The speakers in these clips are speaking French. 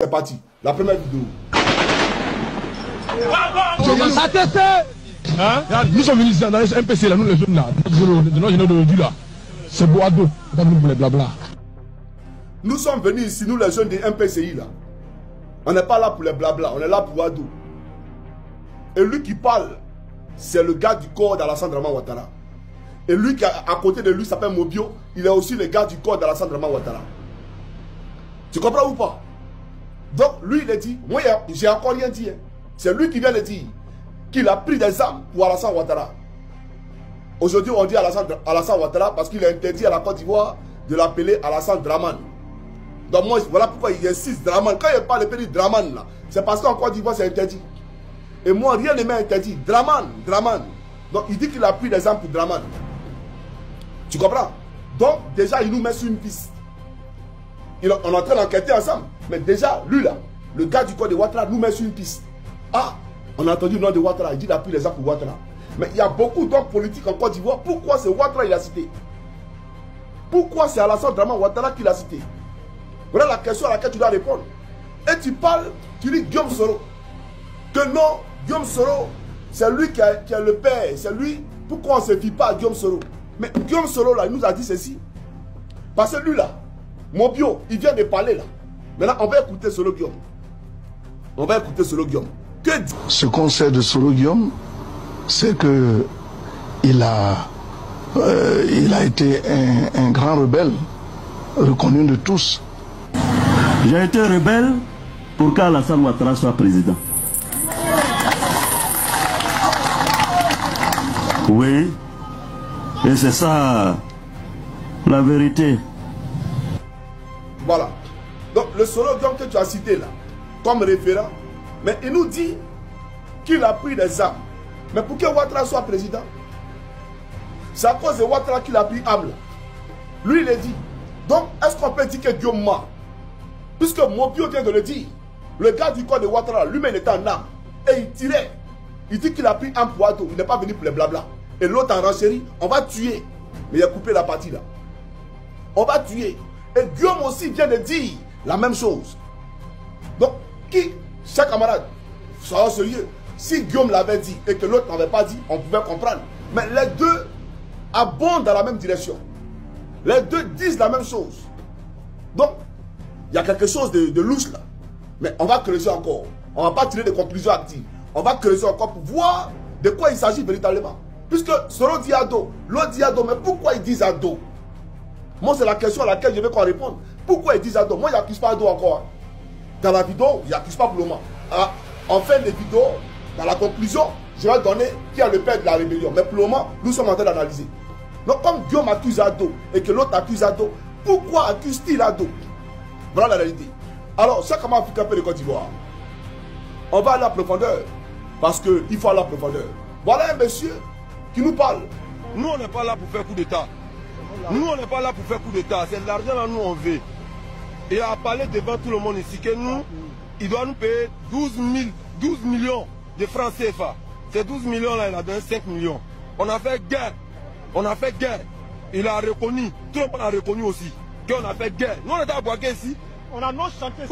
C'est parti. La première vidéo. Hein? Nous sommes venus dans les MPC, là, nous les jeunes là, là. C'est Boado, blabla. Nous sommes venus ici, nous les jeunes des MPCI là. On n'est pas là pour les blabla, on est là pour Boado. Et lui qui parle, c'est le gars du corps d'Alassane Draman Ouattara. Et lui qui à côté de lui s'appelle Mobio, il est aussi le gars du corps d'Alassane Draman Ouattara. Tu comprends ou pas? Donc lui il a dit, moi j'ai encore rien dit. Hein. C'est lui qui vient de dire qu'il a pris des armes pour Alassane Ouattara. Aujourd'hui on dit Alassane Ouattara parce qu'il est interdit à la Côte d'Ivoire de l'appeler Alassane Draman. Donc moi voilà pourquoi il insiste Draman. Quand il parle de pays Draman là, c'est parce qu'en Côte d'Ivoire c'est interdit. Et moi rien ne m'est interdit. Draman. Donc il dit qu'il a pris des armes pour Draman. Tu comprends? Donc déjà il nous met sur une piste. On est en train d'enquêter ensemble. Mais déjà, lui là, le gars du corps de Ouattara nous met sur une piste. Ah, on a entendu le nom de Ouattara. Il dit qu'il a pris les armes pour Ouattara. Mais il y a beaucoup d'hommes politiques en Côte d'Ivoire. Pourquoi c'est Ouattara qu'il a cité? Pourquoi c'est Alassane Draman Ouattara qu'il a cité? Voilà la question à laquelle tu dois répondre. Et tu parles, tu dis Guillaume Soro. Que non, Guillaume Soro, c'est lui qui est le père. C'est lui. Pourquoi on ne se fie pas à Guillaume Soro? Mais Guillaume Soro là, il nous a dit ceci. Parce que lui là, Mobio, il vient de parler là. Maintenant, on va écouter Solo Guillaume. On va écouter Solo Guillaume. Ce qu'on sait de Solo Guillaume, c'est que il a été un grand rebelle, reconnu de tous. J'ai été rebelle pour qu'Alassane Ouattara soit président. Oui, et c'est ça la vérité. Voilà. Donc le Solo Guillaume que tu as cité là, comme référent, mais il nous dit qu'il a pris des armes. Mais pour que Ouattara soit président, c'est à cause de Ouattara qu'il a pris armes. Lui il a dit. Donc est-ce qu'on peut dire que Guillaume ment? Puisque Mobio vient de le dire. Le gars du corps de Ouattara, lui-même était en arme. Et il tirait. Il dit qu'il a pris un poids. Il n'est pas venu pour les blabla. Et l'autre en renchérit, on va tuer. Mais il a coupé la partie là. On va tuer. Et Guillaume aussi vient de dire la même chose. Donc, chaque camarade, soyons sérieux. Si Guillaume l'avait dit et que l'autre n'avait pas dit, on pouvait comprendre. Mais les deux abondent dans la même direction. Les deux disent la même chose. Donc, il y a quelque chose de louche là. Mais on va creuser encore. On ne va pas tirer des conclusions actives. On va creuser encore pour voir de quoi il s'agit véritablement. Puisque Soro dit Ado, l'autre dit Ado, mais pourquoi ils disent Ado? Moi, c'est la question à laquelle je veux qu'on réponde. Pourquoi ils disent Ado? Moi, il n'accuse pas Ado encore. Dans la vidéo, il n'accuse pas pour le moment. Ah, en fin de vidéo, dans la conclusion, je vais donner qui est le père de la rébellion. Mais pour le moment, nous sommes en train d'analyser. Donc, comme Guillaume accuse Ado et que l'autre accuse Ado, pourquoi accuse-t-il Ado? Voilà la réalité. Alors, chaque camarade africain de Côte d'Ivoire, on va aller à profondeur. Parce qu'il faut aller à profondeur. Voilà un monsieur qui nous parle. Nous, on n'est pas là pour faire coup d'État. Nous, on n'est pas là pour faire coup d'État. C'est de l'argent là, nous, on veut. Et à parler devant tout le monde ici que nous, il doit nous payer 12 millions de francs CFA. Ces 12 millions là, il a donné 5 millions. On a fait guerre. On a fait guerre. Il a reconnu. Tout le monde a reconnu aussi qu'on a fait guerre. Nous, on était à Boaké ici. On a non chanté.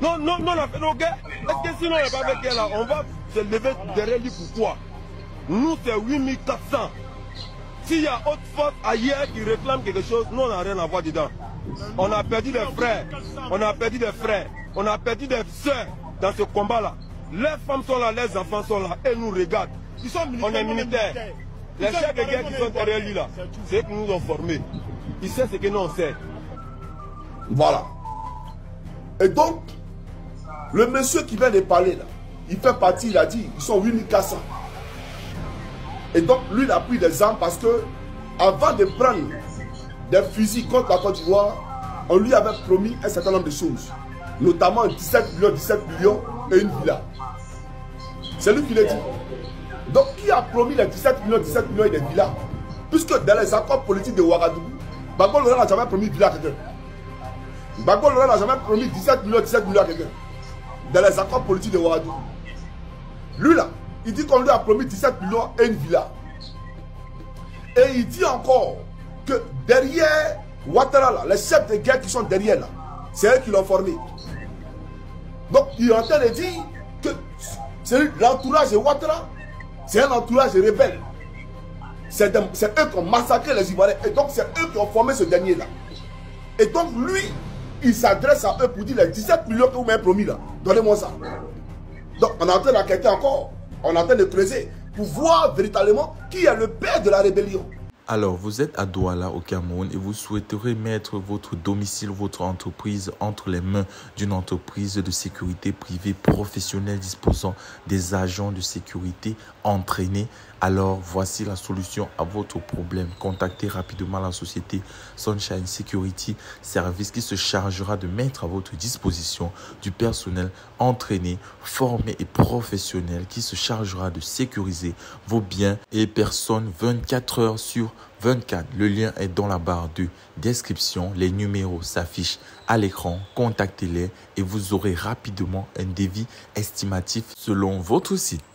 Non, on a fait nos guerres. Est-ce que sinon on n'a pas fait guerre là, on va se lever derrière lui pourquoi? Nous, c'est 8400. S'il y a autre force ailleurs qui réclame quelque chose, nous, on n'a rien à voir dedans. On a perdu des frères, on a perdu des frères, on a perdu des soeurs dans ce combat-là. Les femmes sont là, les enfants sont là, et nous regardent. On est militaires. Les chefs de guerre qui sont derrière lui là, c'est eux qui nous ont formés. Ils savent ce que nous on sait. Voilà. Et donc, le monsieur qui vient de parler là, il fait partie, il a dit, ils sont 8400. Et donc, lui, il a pris des armes parce que, avant de prendre des fusils contre la Côte d'Ivoire, on lui avait promis un certain nombre de choses. Notamment 17 millions et une villa. C'est lui qui l'a dit. Donc, qui a promis les 17 millions et des villas? Puisque dans les accords politiques de Ouagadougou, Gbagbo Laurent n'a jamais promis villa à quelqu'un. Gbagbo Laurent n'a jamais promis 17 millions à quelqu'un. Dans les accords politiques de Ouagadougou. Lui là, il dit qu'on lui a promis 17 millions et une villa. Et il dit encore que derrière Ouattara, là, les chefs de guerre qui sont derrière là, c'est eux qui l'ont formé. Donc, il est en train de dire que l'entourage de Ouattara, c'est un entourage rebelle. C'est eux qui ont massacré les Ivoiriens. Et donc, c'est eux qui ont formé ce dernier-là. Et donc, lui, il s'adresse à eux pour dire les 17 millions que vous m'avez promis là. Donnez-moi ça. Donc, on est en train d'enquêter encore. On est en train de creuser pour voir véritablement qui est le père de la rébellion. Alors, vous êtes à Douala au Cameroun et vous souhaiterez mettre votre domicile, votre entreprise entre les mains d'une entreprise de sécurité privée professionnelle disposant des agents de sécurité entraînés. Alors, voici la solution à votre problème. Contactez rapidement la société Sunshine Security Service qui se chargera de mettre à votre disposition du personnel entraîné, formé et professionnel qui se chargera de sécuriser vos biens et personnes 24 heures sur 24. Le lien est dans la barre de description. Les numéros s'affichent à l'écran. Contactez-les et vous aurez rapidement un devis estimatif selon votre site.